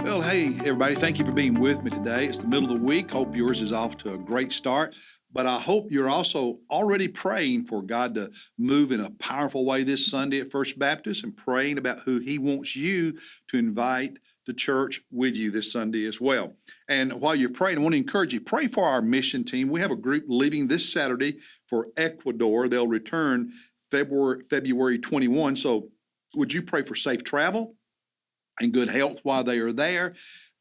Well, hey, everybody, thank you for being with me today. It's the middle of the week. Hope yours is off to a great start. But I hope you're also already praying for God to move in a powerful way this Sunday at First Baptist and praying about who He wants you to invite to church with you this Sunday as well. And while you're praying, I want to encourage you, pray for our mission team. We have a group leaving this Saturday for Ecuador. They'll return February 21. So would you pray for safe travel and good health while they are there,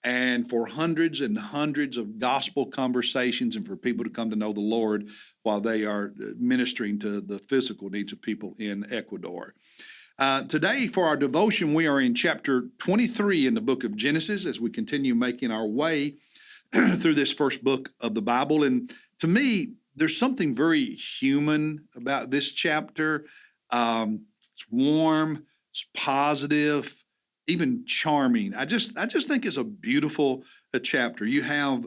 and for hundreds and hundreds of gospel conversations and for people to come to know the Lord while they are ministering to the physical needs of people in Ecuador. Today, for our devotion, we are in chapter 23 in the book of Genesis as we continue making our way through this first book of the Bible. And to me, there's something very human about this chapter. It's warm, it's positive, even charming. I just think it's a beautiful chapter. You have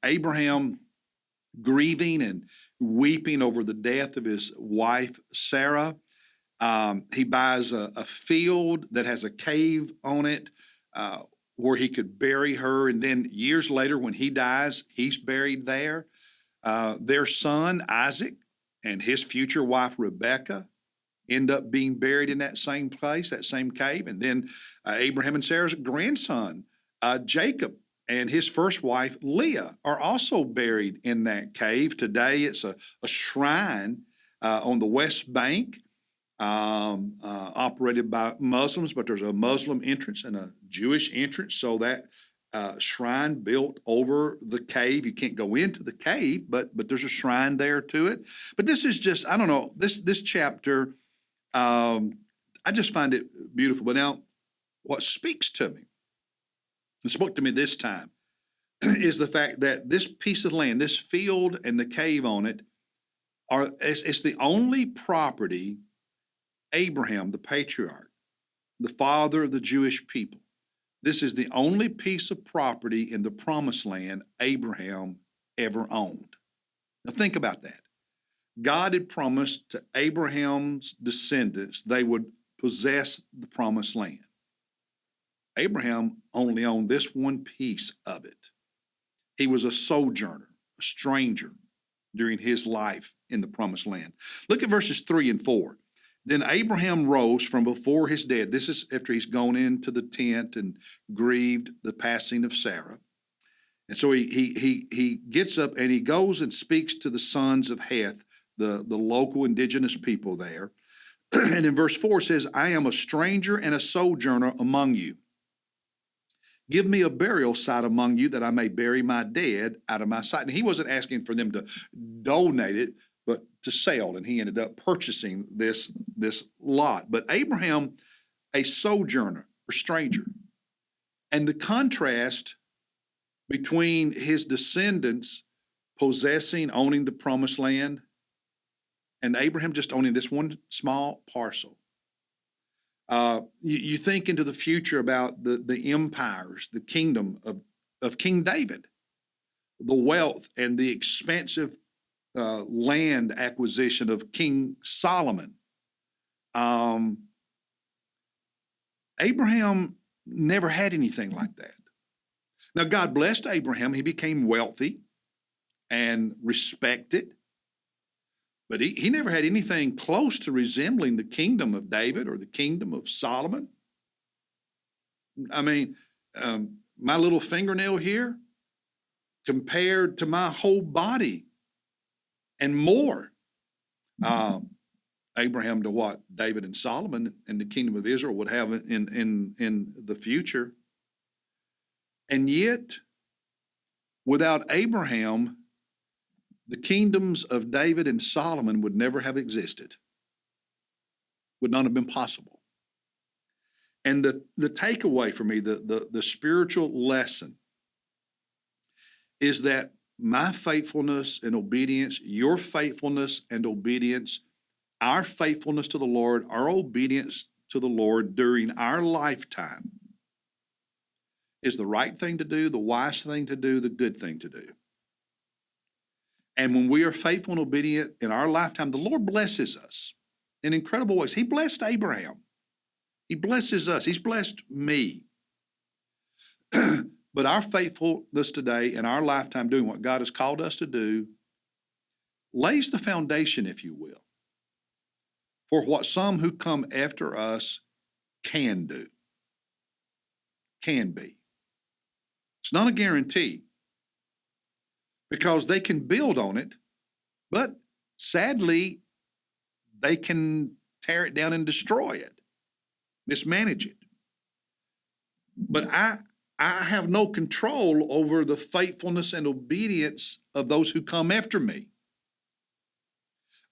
Abraham grieving and weeping over the death of his wife, Sarah. He buys a field that has a cave on it where he could bury her. And then years later, when he dies, he's buried there. Their son, Isaac, and his future wife, Rebekah, end up being buried in that same place, that same cave. And then Abraham and Sarah's grandson, Jacob, and his first wife, Leah, are also buried in that cave. Today, it's a shrine on the West Bank, operated by Muslims, but there's a Muslim entrance and a Jewish entrance. So that shrine built over the cave. You can't go into the cave, but there's a shrine there to it. But this is just, I don't know, this chapter, I just find it beautiful. But now, what speaks to me, and spoke to me this time, is the fact that this piece of land, this field and the cave on it, it's the only property Abraham, the patriarch, the father of the Jewish people, this is the only piece of property in the promised land Abraham ever owned. Now think about that. God had promised to Abraham's descendants they would possess the promised land. Abraham only owned this one piece of it. He was a sojourner, a stranger during his life in the promised land. Look at verses 3 and 4. Then Abraham rose from before his dead. This is after he's gone into the tent and grieved the passing of Sarah. And so he gets up and he goes and speaks to the sons of Heth, the local indigenous people there. And in verse 4 says, I am a stranger and a sojourner among you. Give me a burial site among you that I may bury my dead out of my sight. And he wasn't asking for them to donate it, but to sell. And he ended up purchasing this lot. But Abraham, a sojourner or stranger. And the contrast between his descendants possessing, owning the promised land, and Abraham just owning this one small parcel. You think into the future about the empires, the kingdom of King David, the wealth and the expansive land acquisition of King Solomon. Abraham never had anything like that. Now, God blessed Abraham. He became wealthy and respected. But he never had anything close to resembling the kingdom of David or the kingdom of Solomon. I mean, my little fingernail here compared to my whole body and more. Abraham to what David and Solomon and the kingdom of Israel would have in the future. And yet, without Abraham, the kingdoms of David and Solomon would never have existed, would not have been possible. And the takeaway for me, the spiritual lesson, is that my faithfulness and obedience, your faithfulness and obedience, our faithfulness to the Lord, our obedience to the Lord during our lifetime is the right thing to do, the wise thing to do, the good thing to do. And when we are faithful and obedient in our lifetime, the Lord blesses us in incredible ways. He blessed Abraham. He blesses us. He's blessed me. But our faithfulness today in our lifetime doing what God has called us to do lays the foundation, if you will, for what some who come after us can do, can be. It's not a guarantee because they can build on it, but sadly, they can tear it down and destroy it, mismanage it. But I have no control over the faithfulness and obedience of those who come after me.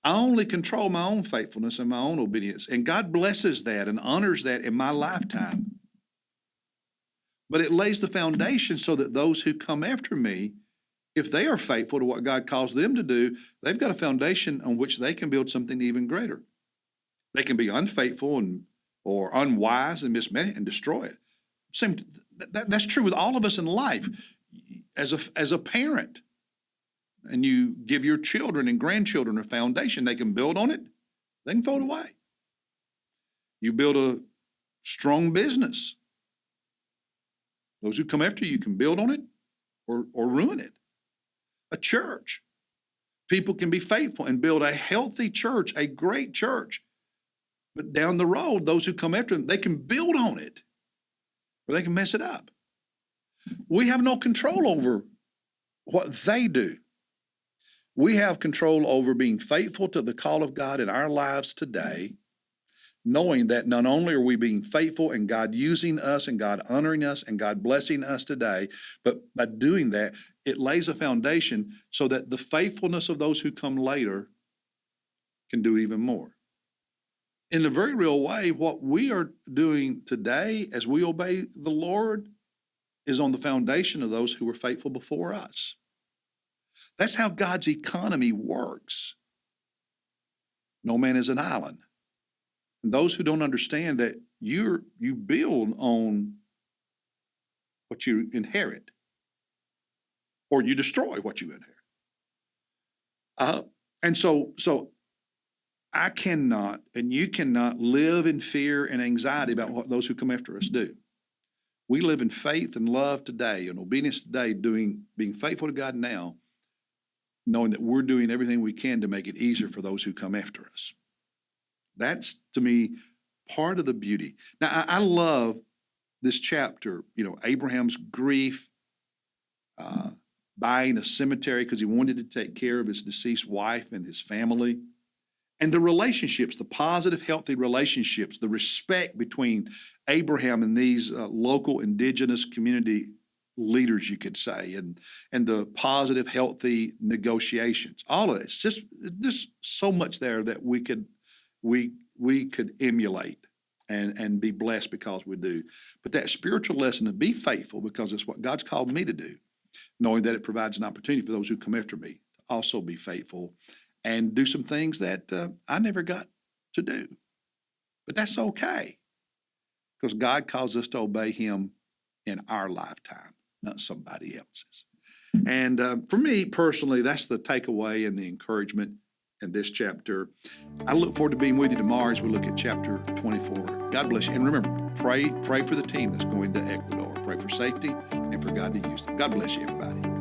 I only control my own faithfulness and my own obedience, and God blesses that and honors that in my lifetime. But it lays the foundation so that those who come after me, if they are faithful to what God calls them to do, they've got a foundation on which they can build something even greater. They can be unfaithful or unwise and mismanage and destroy it. That's true with all of us in life. As a parent, and you give your children and grandchildren a foundation, they can build on it, they can throw it away. You build a strong business. Those who come after you can build on it or ruin it. A church. People can be faithful and build a healthy church, a great church. But down the road, those who come after them, they can build on it or they can mess it up. We have no control over what they do. We have control over being faithful to the call of God in our lives today, knowing that not only are we being faithful and God using us and God honoring us and God blessing us today, but by doing that, it lays a foundation so that the faithfulness of those who come later can do even more. In a very real way, what we are doing today as we obey the Lord is on the foundation of those who were faithful before us. That's how God's economy works. No man is an island. And those who don't understand that you build on what you inherit, or you destroy what you inherit. And so I cannot, and you cannot live in fear and anxiety about what those who come after us do. We live in faith and love today and obedience today, being faithful to God now, knowing that we're doing everything we can to make it easier for those who come after us. That's, to me, part of the beauty. Now, I love this chapter, Abraham's grief, buying a cemetery because he wanted to take care of his deceased wife and his family, and the relationships, the positive, healthy relationships, the respect between Abraham and these local indigenous community leaders, you could say, and the positive, healthy negotiations. All of this, just so much there that we could emulate and be blessed because we do. But that spiritual lesson to be faithful, because it's what God's called me to do, knowing that it provides an opportunity for those who come after me to also be faithful and do some things that I never got to do. But that's okay, because God calls us to obey him in our lifetime, not somebody else's. And for me personally, that's the takeaway and the encouragement in this chapter. I look forward to being with you tomorrow as we look at chapter 24. God bless you. And remember, pray for the team that's going to Ecuador. Pray for safety and for God to use them. God bless you, everybody.